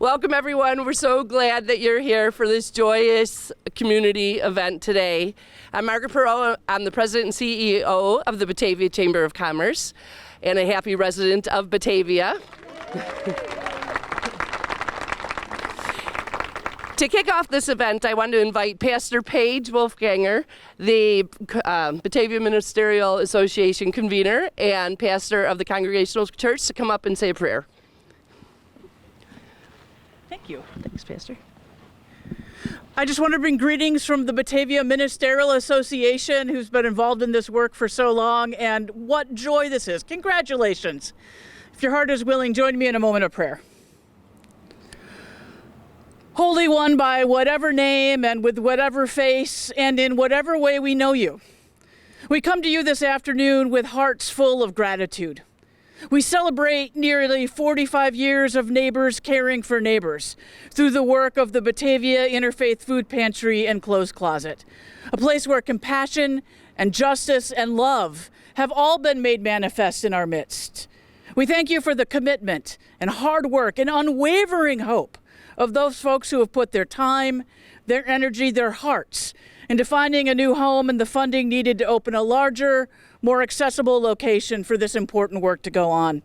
Welcome, everyone. We're so glad that you're here for this joyous community event today. I'm Margaret Perot. I'm the President and CEO of the Batavia Chamber of Commerce and a happy resident of Batavia. To kick off this event, I want to invite Pastor Paige Wolfganger, the Batavia Ministerial Association convener and pastor of the Congregational Church, to come up and say a prayer. Thank you. Thanks, Pastor. I just want to bring greetings from the Batavia Ministerial Association, who's been involved in this work for so long, and what joy this is. Congratulations. If your heart is willing, join me in a moment of prayer. Holy One, by whatever name and with whatever face and in whatever way we know you, we come to you this afternoon with hearts full of gratitude. We celebrate nearly 45 years of neighbors caring for neighbors through the work of the Batavia Interfaith Food Pantry and Clothes Closet, a place where compassion and justice and love have all been made manifest in our midst. We thank you for the commitment and hard work and unwavering hope of those folks who have put their time, their energy, their hearts into finding a new home and the funding needed to open a larger, more accessible location for this important work to go on.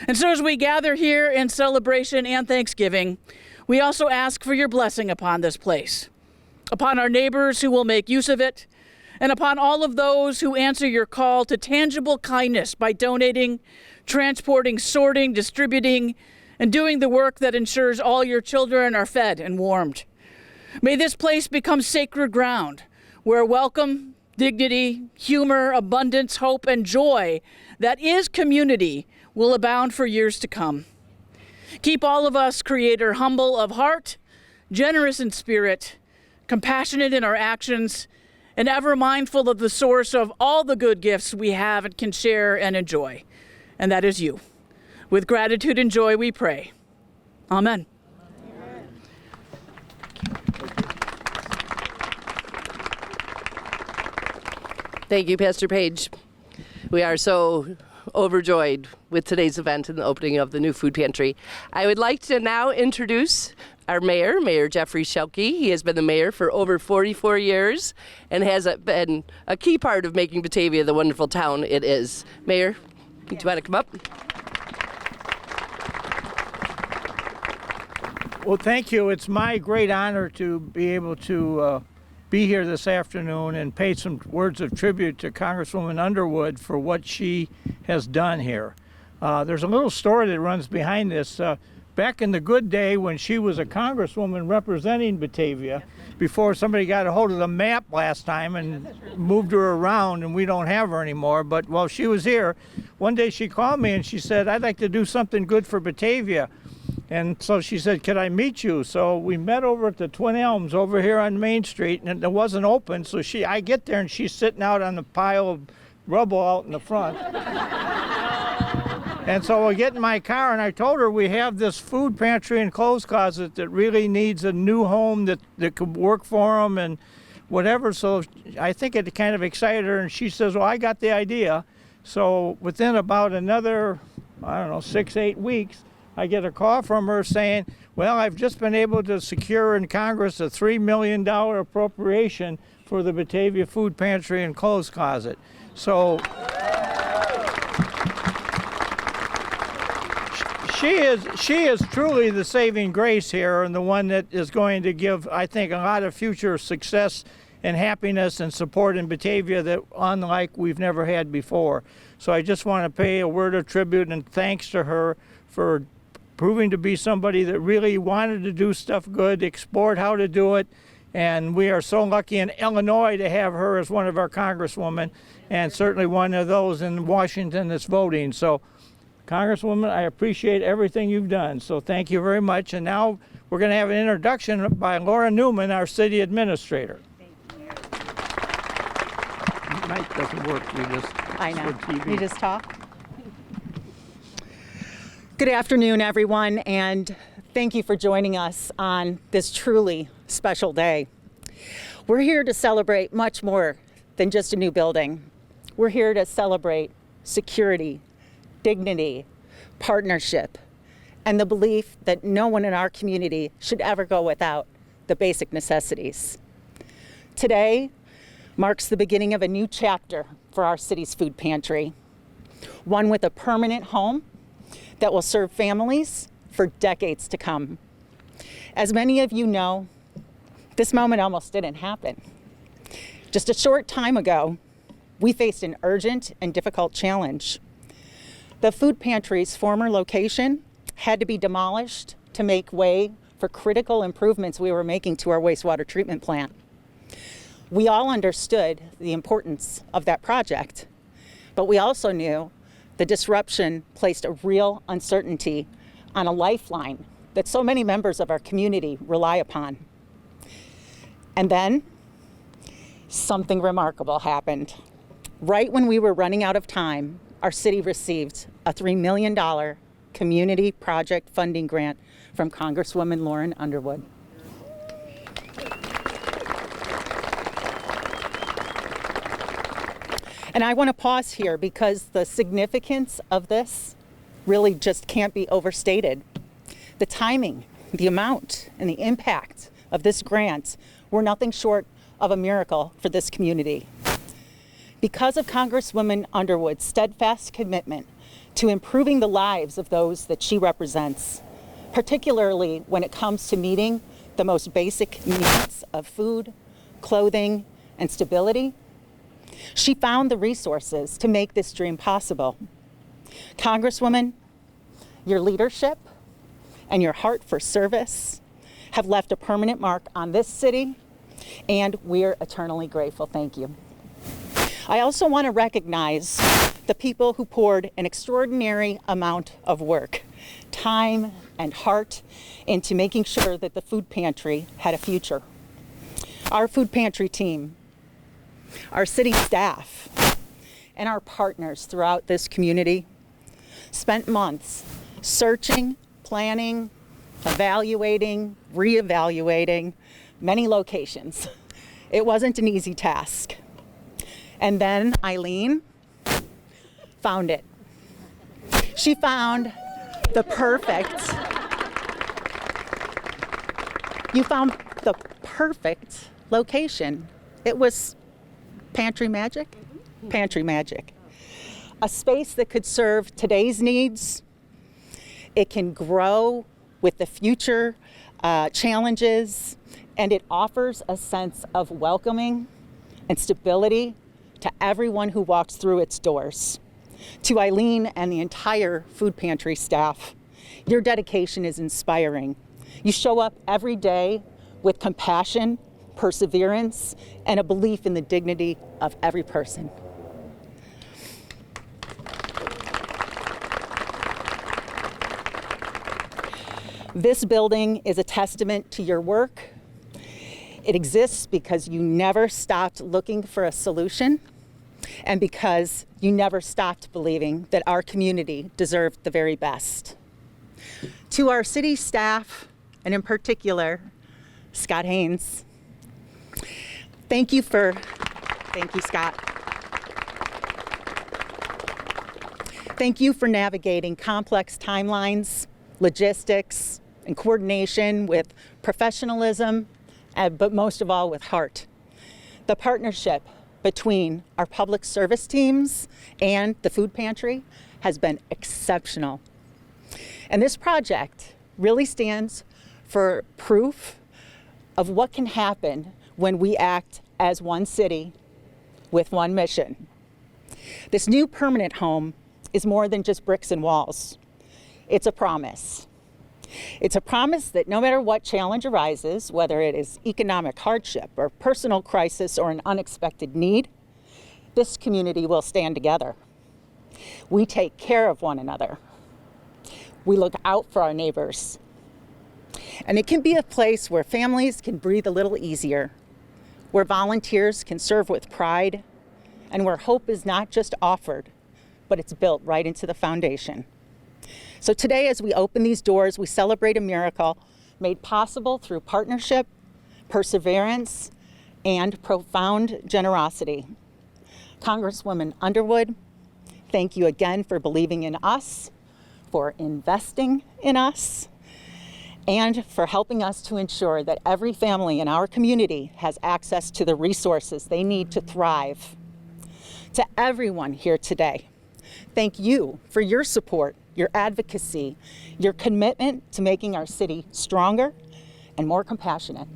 And so as we gather here in celebration and thanksgiving, we also ask for your blessing upon this place, upon our neighbors who will make use of it, and upon all of those who answer your call to tangible kindness by donating, transporting, sorting, distributing, and doing the work that ensures all your children are fed and warmed. May this place become sacred ground where welcome, dignity, humor, abundance, hope, and joy that is community will abound for years to come. Keep all of us, Creator, humble of heart, generous in spirit, compassionate in our actions, and ever mindful of the source of all the good gifts we have and can share and enjoy, and that is you. With gratitude and joy we pray. Amen. Thank you, Pastor Paige. We are so overjoyed with today's event and the opening of the new food pantry. I would like to now introduce our mayor, Mayor Jeffrey Schelke. He has been the mayor for over 44 years and has been a key part of making Batavia the wonderful town it is. Mayor, do you want to come up? Well, thank you. It's my great honor to be able to be here this afternoon and pay some words of tribute to Congresswoman Underwood for what she has done here. There's a little story that runs behind this. Back in the good day when she was a congresswoman representing Batavia, before somebody got a hold of the map last time and moved her around and we don't have her anymore, but while she was here, one day she called me and she said, I'd like to do something good for Batavia. And so she said, could I meet you? So we met over at the Twin Elms over here on Main Street, and it wasn't open. So I get there, and she's sitting out on the pile of rubble out in the front. And so I get in my car, and I told her we have this food pantry and clothes closet that really needs a new home that could work for them and whatever. So I think it kind of excited her, and she says, well, I got the idea. So within about another, 6-8 weeks, I get a call from her saying, well, I've just been able to secure in Congress a $3 million appropriation for the Batavia Food Pantry and Clothes Closet. So she is truly the saving grace here and the one that is going to give, I think, a lot of future success and happiness and support in Batavia that unlike we've never had before. So I just want to pay a word of tribute and thanks to her for proving to be somebody that really wanted to do stuff good, explored how to do it, and we are so lucky in Illinois to have her as one of our congresswomen, and certainly one of those in Washington that's voting. So, Congresswoman, I appreciate everything you've done, so thank you very much. And now we're going to have an introduction by Laura Newman, our city administrator. Thank you. Mic doesn't work, I know. You just talk. Good afternoon, everyone, and thank you for joining us on this truly special day. We're here to celebrate much more than just a new building. We're here to celebrate security, dignity, partnership, and the belief that no one in our community should ever go without the basic necessities. Today marks the beginning of a new chapter for our city's food pantry, one with a permanent home that will serve families for decades to come. As many of you know, this moment almost didn't happen. Just a short time ago, we faced an urgent and difficult challenge. The food pantry's former location had to be demolished to make way for critical improvements we were making to our wastewater treatment plant. We all understood the importance of that project, but we also knew the disruption placed a real uncertainty on a lifeline that so many members of our community rely upon. And then something remarkable happened. Right when we were running out of time, our city received a $3 million community project funding grant from Congresswoman Lauren Underwood. And I want to pause here because the significance of this really just can't be overstated. The timing, the amount, and the impact of this grant were nothing short of a miracle for this community. Because of Congresswoman Underwood's steadfast commitment to improving the lives of those that she represents, particularly when it comes to meeting the most basic needs of food, clothing, and stability, she found the resources to make this dream possible. Congresswoman, your leadership and your heart for service have left a permanent mark on this city, and we're eternally grateful. Thank you. I also want to recognize the people who poured an extraordinary amount of work, time, and heart into making sure that the food pantry had a future. Our food pantry team, our city staff, and our partners throughout this community spent months searching, planning, evaluating, reevaluating many locations. It wasn't an easy task. And then Eileen found it. She found the perfect location. It was Pantry Magic? Pantry Magic. A space that could serve today's needs. It can grow with the future challenges, and it offers a sense of welcoming and stability to everyone who walks through its doors. To Eileen and the entire food pantry staff, your dedication is inspiring. You show up every day with compassion, perseverance, and a belief in the dignity of every person. This building is a testament to your work. It exists because you never stopped looking for a solution and because you never stopped believing that our community deserved the very best. To our city staff, and in particular, Scott Haynes, thank you, Scott. Thank you for navigating complex timelines, logistics, and coordination with professionalism, but most of all with heart. The partnership between our public service teams and the food pantry has been exceptional. And this project really stands for proof of what can happen when we act as one city with one mission. This new permanent home is more than just bricks and walls. It's a promise. It's a promise that no matter what challenge arises, whether it is economic hardship or personal crisis or an unexpected need, this community will stand together. We take care of one another. We look out for our neighbors. And it can be a place where families can breathe a little easier, where volunteers can serve with pride, and where hope is not just offered, but it's built right into the foundation. So today, as we open these doors, we celebrate a miracle made possible through partnership, perseverance, and profound generosity. Congresswoman Underwood, thank you again for believing in us, for investing in us and for helping us to ensure that every family in our community has access to the resources they need to thrive. To everyone here today, thank you for your support, your advocacy, your commitment to making our city stronger and more compassionate.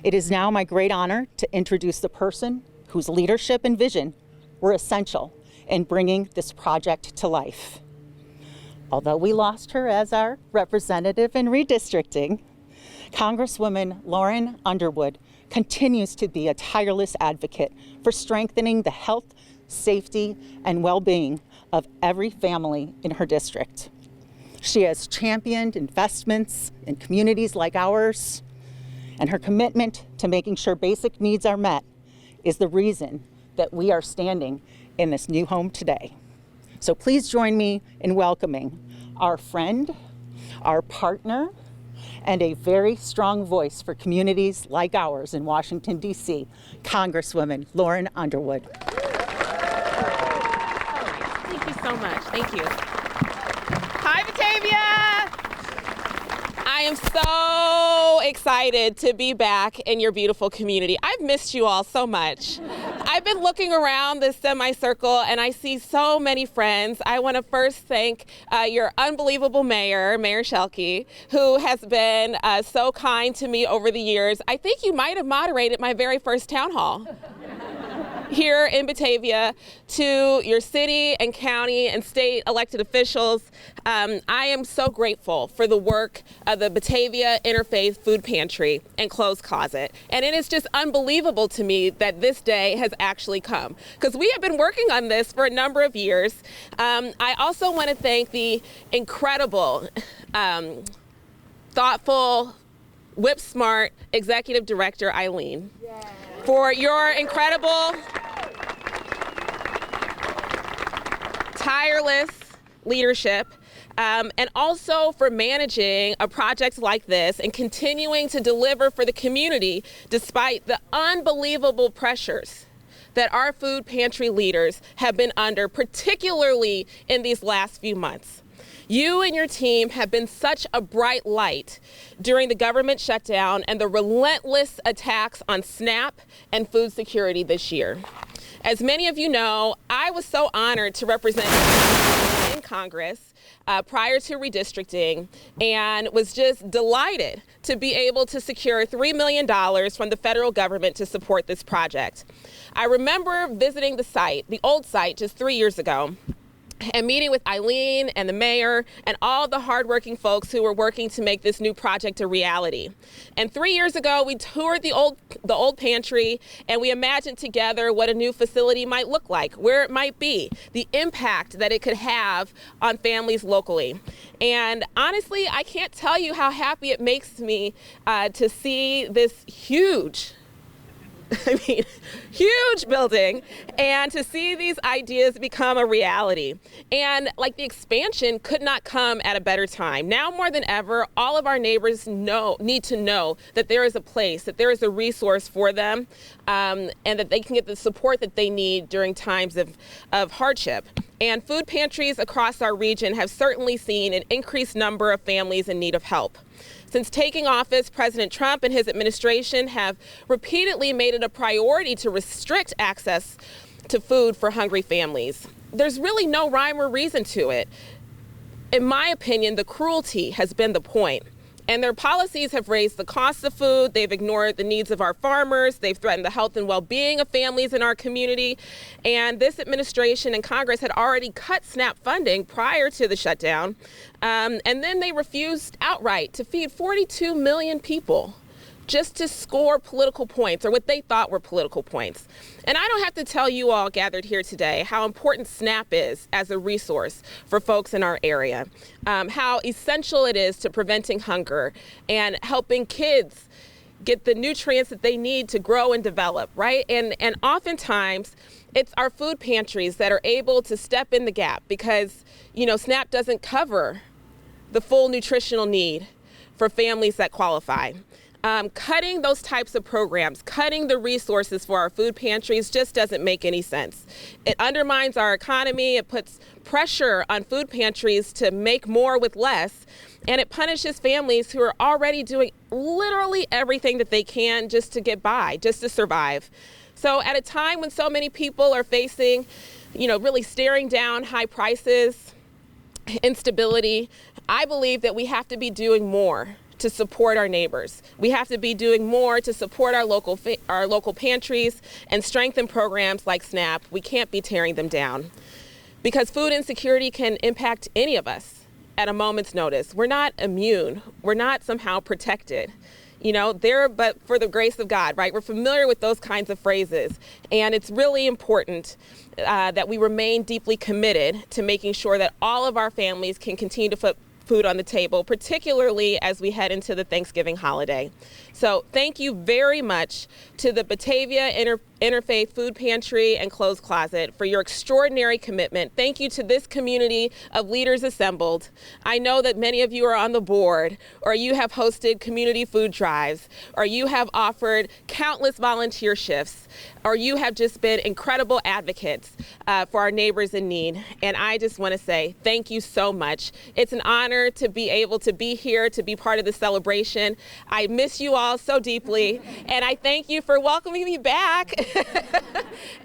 It is now my great honor to introduce the person whose leadership and vision were essential in bringing this project to life. Although we lost her as our representative in redistricting, Congresswoman Lauren Underwood continues to be a tireless advocate for strengthening the health, safety, and well-being of every family in her district. She has championed investments in communities like ours, and her commitment to making sure basic needs are met is the reason that we are standing in this new home today. So please join me in welcoming our friend, our partner, and a very strong voice for communities like ours in Washington, D.C., Congresswoman Lauren Underwood. Thank you so much. Thank you. Hi, Batavia! I am so excited to be back in your beautiful community. I've missed you all so much. I've been looking around this semicircle and I see so many friends. I want to first thank your unbelievable mayor, Mayor Schelke, who has been so kind to me over the years. I think you might have moderated my very first town hall here in Batavia. To your city and county and state elected officials, I am so grateful for the work of the Batavia Interfaith Food Pantry and Clothes Closet. And it is just unbelievable to me that this day has actually come, because we have been working on this for a number of years. I also want to thank the incredible, thoughtful, whip-smart executive director, Eileen, for your incredible, tireless leadership, and also for managing a project like this and continuing to deliver for the community despite the unbelievable pressures that our food pantry leaders have been under, particularly in these last few months. You and your team have been such a bright light during the government shutdown and the relentless attacks on SNAP and food security this year. As many of you know, I was so honored to represent in Congress prior to redistricting, and was just delighted to be able to secure $3 million from the federal government to support this project. I remember visiting the site, the old site, just 3 years ago, and meeting with Eileen and the mayor and all the hardworking folks who were working to make this new project a reality. And 3 years ago, we toured the old pantry, and we imagined together what a new facility might look like, where it might be, the impact that it could have on families locally. And honestly, I can't tell you how happy it makes me to see this huge building, and to see these ideas become a reality. And like, the expansion could not come at a better time. Now more than ever, all of our neighbors need to know that there is a place, that there is a resource for them, and that they can get the support that they need during times of hardship. And food pantries across our region have certainly seen an increased number of families in need of help. Since taking office, President Trump and his administration have repeatedly made it a priority to restrict access to food for hungry families. There's really no rhyme or reason to it. In my opinion, the cruelty has been the point. And their policies have raised the cost of food, they've ignored the needs of our farmers, they've threatened the health and well-being of families in our community. And this administration and Congress had already cut SNAP funding prior to the shutdown. And then they refused outright to feed 42 million people just to score political points, or what they thought were political points. And I don't have to tell you all gathered here today how important SNAP is as a resource for folks in our area, how essential it is to preventing hunger and helping kids get the nutrients that they need to grow and develop, right? And oftentimes, it's our food pantries that are able to step in the gap, because, you know, SNAP doesn't cover the full nutritional need for families that qualify. Cutting those types of programs, cutting the resources for our food pantries just doesn't make any sense. It undermines our economy, it puts pressure on food pantries to make more with less, and it punishes families who are already doing literally everything that they can just to get by, just to survive. So at a time when so many people are facing, really staring down high prices, instability, I believe that we have to be doing more to support our neighbors. We have to be doing more to support our local pantries and strengthen programs like SNAP. We can't be tearing them down because food insecurity can impact any of us at a moment's notice. We're not immune. We're not somehow protected. But for the grace of God, right? We're familiar with those kinds of phrases. And it's really important that we remain deeply committed to making sure that all of our families can continue to put food on the table, particularly as we head into the Thanksgiving holiday. So thank you very much to the Batavia Interfaith Food Pantry and Clothes Closet for your extraordinary commitment. Thank you to this community of leaders assembled. I know that many of you are on the board, or you have hosted community food drives, or you have offered countless volunteer shifts, or you have just been incredible advocates for our neighbors in need. And I just want to say thank you so much. It's an honor to be able to be here, to be part of the celebration. I miss you all so deeply, and I thank you for welcoming me back.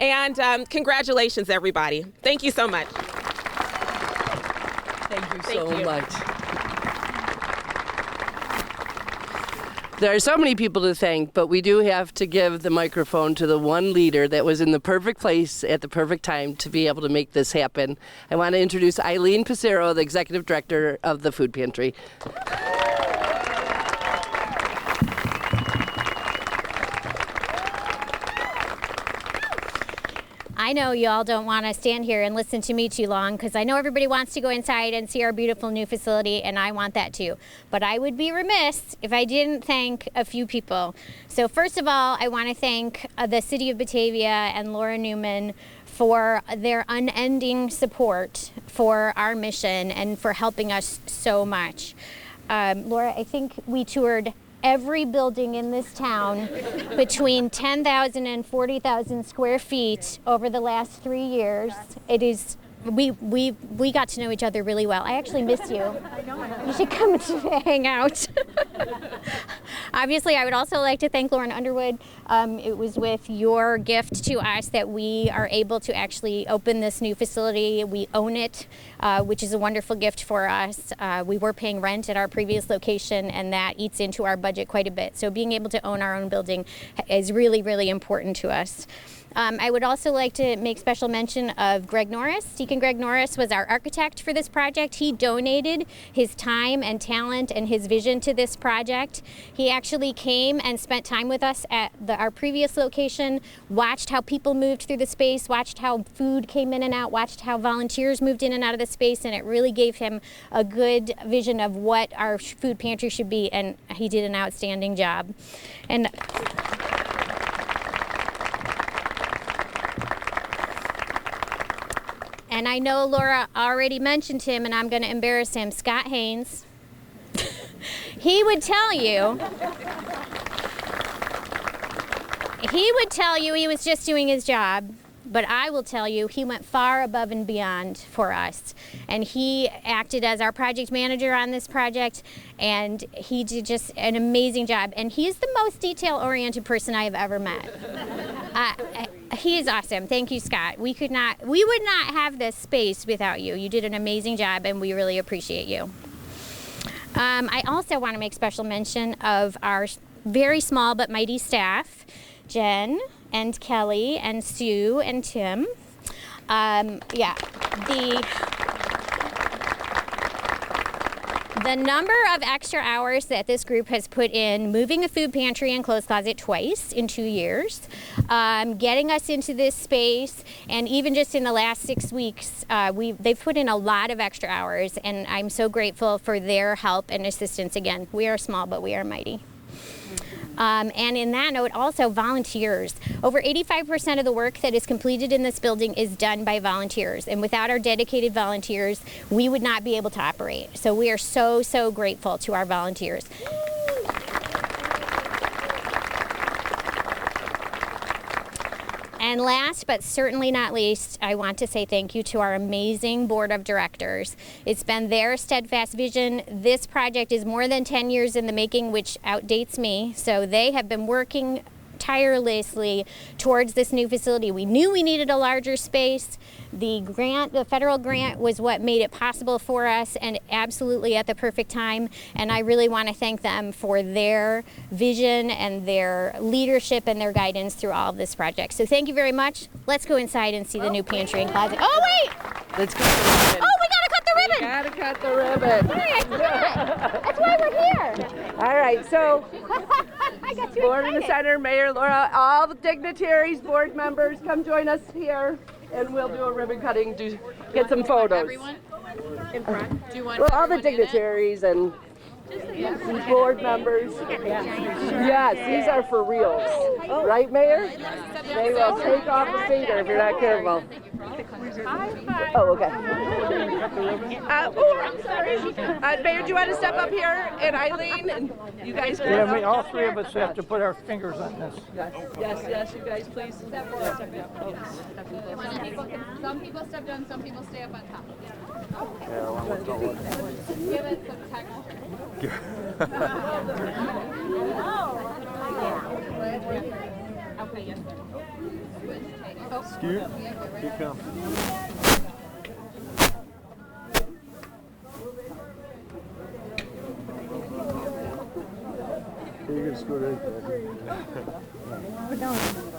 And congratulations, everybody. Thank you so much. Thank you so much. There are so many people to thank, but we do have to give the microphone to the one leader that was in the perfect place at the perfect time to be able to make this happen. I want to introduce Eileen Pissarro, the Executive Director of the Food Pantry. I know you all don't want to stand here and listen to me too long because I know everybody wants to go inside and see our beautiful new facility, and I want that too. But I would be remiss if I didn't thank a few people. So first of all, I want to thank the City of Batavia and Laura Newman for their unending support for our mission and for helping us so much. Laura, I think we toured every building in this town between 10,000 and 40,000 square feet over the last 3 years. It is, we got to know each other really well. I actually miss you. You should come to hang out. Obviously, I would also like to thank Lauren Underwood. It was with your gift to us that we are able to actually open this new facility. We own it, which is a wonderful gift for us. We were paying rent at our previous location, and that eats into our budget quite a bit. So being able to own our own building is really, really important to us. I would also like to make special mention of Greg Norris. Deacon Greg Norris was our architect for this project. He donated his time and talent and his vision to this project. He actually came and spent time with us at our previous location, watched how people moved through the space, watched how food came in and out, watched how volunteers moved in and out of the space, and it really gave him a good vision of what our food pantry should be, and he did an outstanding job. And I know Laura already mentioned him, and I'm going to embarrass him, Scott Haynes. He would tell you he was just doing his job, but I will tell you he went far above and beyond for us. And he acted as our project manager on this project, and he did just an amazing job. And he's the most detail-oriented person I have ever met. He is awesome. Thank you, Scott. We would not have this space without you. You did an amazing job, and we really appreciate you. I also want to make special mention of our very small but mighty staff, Jen and Kelly and Sue and Tim. The number of extra hours that this group has put in moving a food pantry and clothes closet twice in 2 years, getting us into this space, and even just in the last 6 weeks, they've put in a lot of extra hours, and I'm so grateful for their help and assistance. Again, we are small, but we are mighty. And in that note, also volunteers. Over 85% of the work that is completed in this building is done by volunteers. And without our dedicated volunteers, we would not be able to operate. So we are so, so grateful to our volunteers. And last but certainly not least, I want to say thank you to our amazing board of directors. It's been their steadfast vision. This project is more than 10 years in the making, which outdates me. So they have been working tirelessly towards this new facility. We knew we needed a larger space. The grant, the federal grant, was what made it possible for us, and absolutely at the perfect time. And I really want to thank them for their vision and their leadership and their guidance through all of this project. So thank you very much. Let's go inside and see the new pantry and closet. Oh wait! Let's cut the ribbon. Oh, we gotta cut the ribbon! Gotta cut the ribbon. Hey, I forgot. That's why we're here. All right, so I got too board in the excited. center, Mayor Laura, all the dignitaries, board members, come join us here, and we'll do a ribbon cutting to get some photos. Everyone in front? Do you want Well, all the everyone in it? dignitaries and board members. Yes, these are for reals. Right, Mayor? They will take off the finger if you're not careful. Oh, okay. Oh, I'm sorry. Mayor, do you want to step up here? And Eileen, and you guys can. Yeah, all three of us have to put our fingers on this. Yes, you guys, please. Some people step down, some people stay up on top. Give it some texture. Okay, yes, sir. Scoot. Here it comes. You can scoot right there.